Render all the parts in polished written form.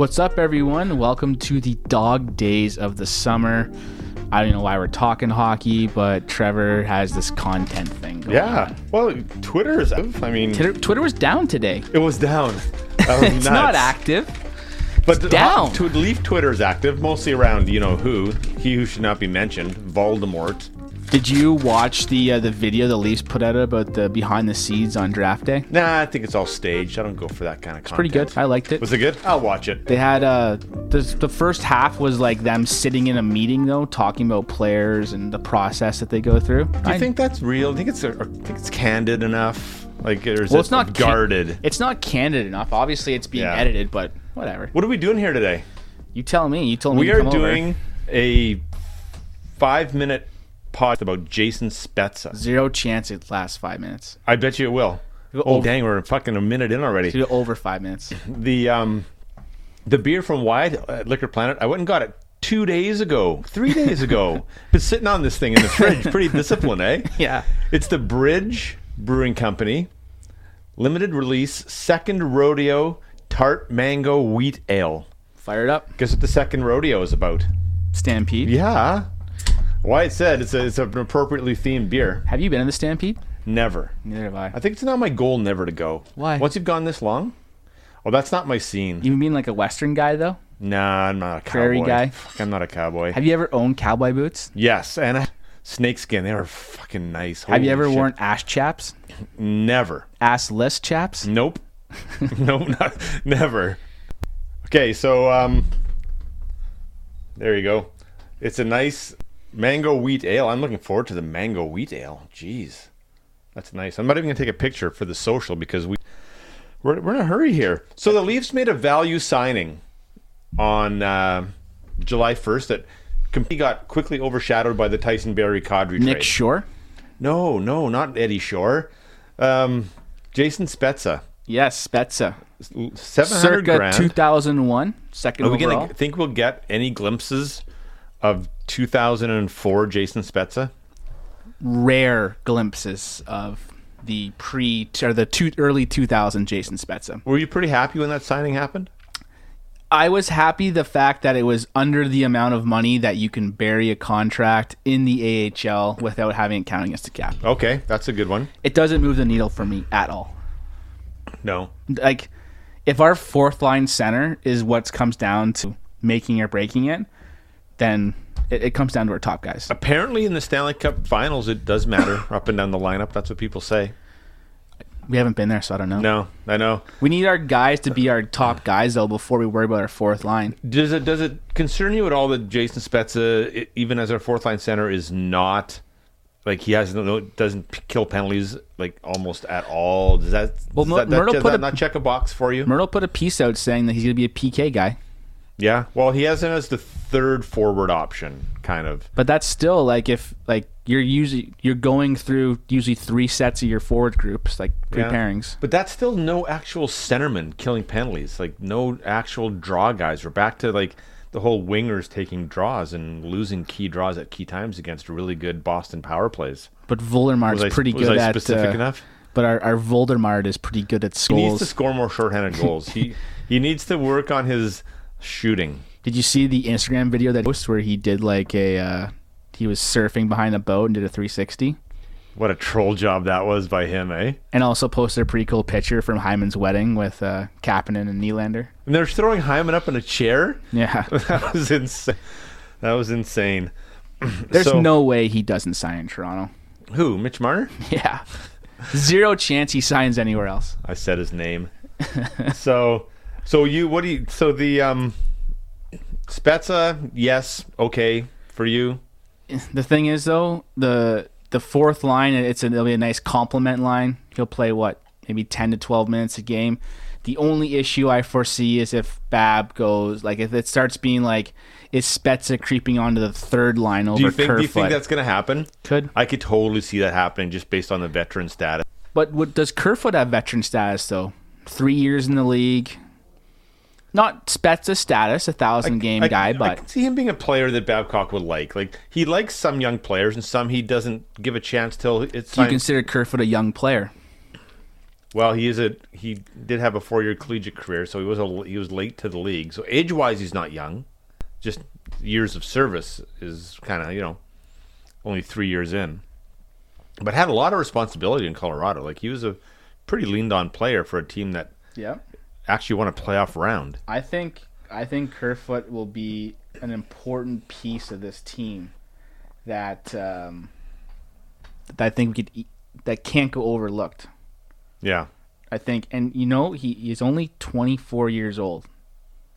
What's up, everyone? Welcome to the dog days of the summer. I don't know why we're talking hockey, but Trevor has this content thing going on. Well, Twitter is, Twitter was down today. It was down. It's not active. But down. Leaf Twitter is active, mostly around, he who should not be mentioned, Voldemort. Did you watch the video the Leafs put out about the behind the scenes on draft day? Nah, I think it's all staged. I don't go for that kind of content. Pretty good. I liked it. Was it good? I'll watch it. They had the first half was like them sitting in a meeting though, talking about players and the process that they go through. Do you think that's real? I think it's candid enough. Like, or is it's not guarded? It's not candid enough. Obviously, it's being edited, but whatever. What are we doing here today? You tell me. You told me. We are doing a 5-minute pod about Jason Spezza. Zero chance it lasts 5 minutes. I bet you it will. Dang, we're fucking a minute in already. Do over 5 minutes. The beer from Wide at Liquor Planet, I went and got it 3 days ago. Been sitting on this thing in the fridge. Pretty disciplined, eh? Yeah. It's the Bridge Brewing Company limited release second rodeo Tart Mango Wheat Ale. Fire it up. Guess what the second rodeo is about? Stampede. Yeah. Wyatt said it's an appropriately themed beer. Have you been in the Stampede? Never. Neither have I. I think it's not my goal never to go. Why? Once you've gone this long? Oh, that's not my scene. Even being like a Western guy, though? Nah, I'm not a cowboy. Prairie guy? Fuck, I'm not a cowboy. Have you ever owned cowboy boots? Yes, and snakeskin. They were fucking nice. Have you ever Holy shit. worn ass chaps? Never. Assless chaps? Nope. Nope, never. Okay, so there you go. It's a nice mango wheat ale. I'm looking forward to the mango wheat ale. Jeez, that's nice. I'm not even gonna take a picture for the social because we're in a hurry here. So the Leafs made a value signing on July 1st that completely got quickly overshadowed by the Tyson Barrie Kadri trade. Nick Shore? No, not Eddie Shore. Jason Spezza. Yes, Spezza. 700 grand. 2001, second Are we overall. gonna think we'll get any glimpses of 2004 Jason Spezza? Rare glimpses of the early 2000 Jason Spezza. Were you pretty happy when that signing happened? I was happy the fact that it was under the amount of money that you can bury a contract in the AHL without having it count against the cap. Okay, that's a good one. It doesn't move the needle for me at all. No. Like, if our fourth line center is what comes down to making or breaking it, then it comes down to our top guys. Apparently in the Stanley Cup Finals, it does matter up and down the lineup. That's what people say. We haven't been there, so I don't know. No, I know. We need our guys to be our top guys, though, before we worry about our fourth line. Does it concern you at all that Jason Spezza, even as our fourth line center, is not like he doesn't kill penalties like almost at all? Does that not check a box for you? Myrtle put a piece out saying that he's going to be a PK guy. Yeah, well, he has him as the third forward option, kind of. But that's still like if like you're going through usually 3 sets of your forward groups, like 3 pairings. But that's still no actual centerman killing penalties, like no actual draw guys. We're back to like the whole wingers taking draws and losing key draws at key times against really good Boston power plays. But Voldermar's pretty good at specific enough. But our Voldemar is pretty good at goals. He needs to score more shorthanded goals. He needs to work on his shooting. Did you see the Instagram video that post where he did like he was surfing behind a boat and did a 360? What a troll job that was by him, eh? And also posted a pretty cool picture from Hyman's wedding with Kapanen and Nylander. And they're throwing Hyman up in a chair? Yeah. That was insane. That was insane. There's no way he doesn't sign in Toronto. Who? Mitch Marner? Yeah. Zero chance he signs anywhere else. I said his name. So the Spezza, yes, okay for you. The thing is though, the fourth line, it'll be a nice complement line. He'll play maybe 10 to 12 minutes a game. The only issue I foresee is if Bab goes, like if it starts being like, is Spezza creeping onto the third line over Kerfoot? Do you think that's going to happen? Could. I could totally see that happening just based on the veteran status. But does Kerfoot have veteran status though? 3 years in the league. Not Spezza status, 1,000-game guy, but I can see him being a player that Babcock would like. Like he likes some young players, and some he doesn't give a chance till it's. Do you consider Kerfoot a young player? Well, he did have a 4-year collegiate career, so he was late to the league. So age-wise, he's not young. Just years of service is kind of, only 3 years in. But had a lot of responsibility in Colorado. Like, he was a pretty leaned-on player for a team that actually won a playoff round. I think Kerfoot will be an important piece of this team that I think that can't go overlooked. Yeah. I think, and he's only 24 years old.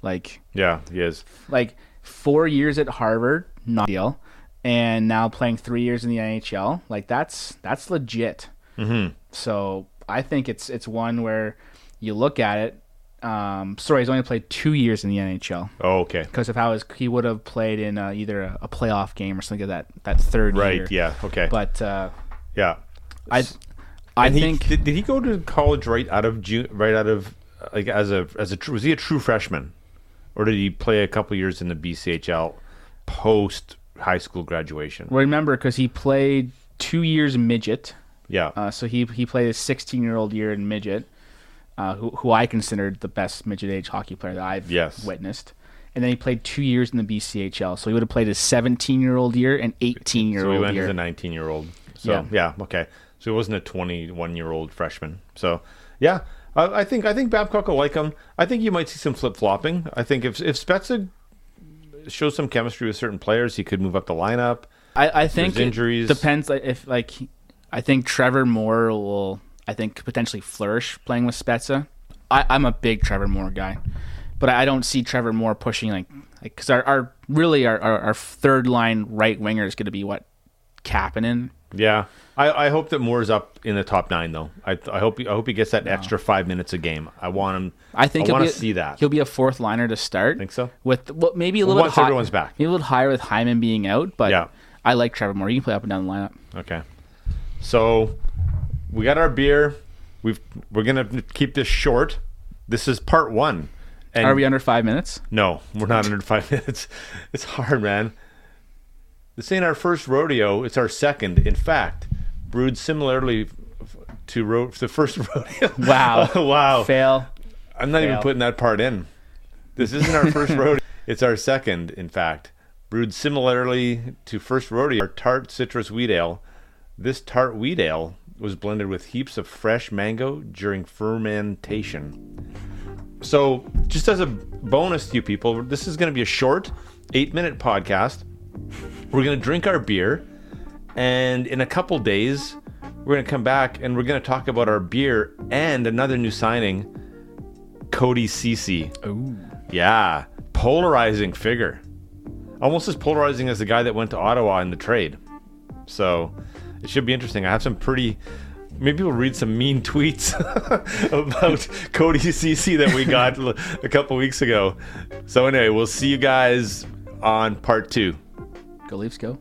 Like, yeah, he is. Like 4 years at Harvard, not ideal, and now playing 3 years in the NHL. Like that's legit. Mm-hmm. So I think it's one where you look at it. Sorry, he's only played 2 years in the NHL. Oh, okay. Because of how he would have played in either a playoff game or something like that third year. Right. Yeah. Okay. But yeah, I think did he go to college right out of like was he a true freshman, or did he play a couple years in the BCHL post high school graduation? Remember, because he played 2 years midget. Yeah. So he played a 16-year-old year in midget. Who I considered the best midget age hockey player that I've witnessed. And then he played 2 years in the BCHL. So he would have played a 17-year-old year and 18-year-old year. So he went as a 19-year-old. So, yeah, okay. So he wasn't a 21-year-old freshman. So, yeah, I think Babcock will like him. I think you might see some flip-flopping. I think if Spezza shows some chemistry with certain players, he could move up the lineup. I think injuries. It depends. I think Trevor Moore will... I think potentially flourish playing with Spezza. I'm a big Trevor Moore guy, but I don't see Trevor Moore pushing because our third line right winger is going to be Kapanen. Yeah, I hope that Moore's up in the top 9 though. I hope he gets that extra 5 minutes a game. I want him. I want to see that. He'll be a fourth liner to start. Think so? With maybe a little bit once everyone's back, maybe a little higher with Hyman being out. But I like Trevor Moore. You can play up and down the lineup. Okay, so. We got our beer. We're gonna keep this short. This is part 1. And are we under 5 minutes? No, we're not under 5 minutes. It's hard, man. This ain't our first rodeo. It's our second. In fact, brewed similarly to the first rodeo. Wow. Wow. Fail. I'm not even putting that part in. This isn't our first rodeo. It's our second, in fact. Brewed similarly to first rodeo, our Tart Citrus Wheat Ale. This Tart Wheat Ale was blended with heaps of fresh mango during fermentation. So, just as a bonus to you people, this is going to be a short 8-minute podcast. We're going to drink our beer, and in a couple days, we're going to come back and we're going to talk about our beer and another new signing, Cody Ceci. Ooh. Yeah, polarizing figure. Almost as polarizing as the guy that went to Ottawa in the trade. So, it should be interesting. I have some maybe we'll read some mean tweets about Cody Ceci that we got a couple weeks ago. So anyway, we'll see you guys on part 2. Go Leafs, go.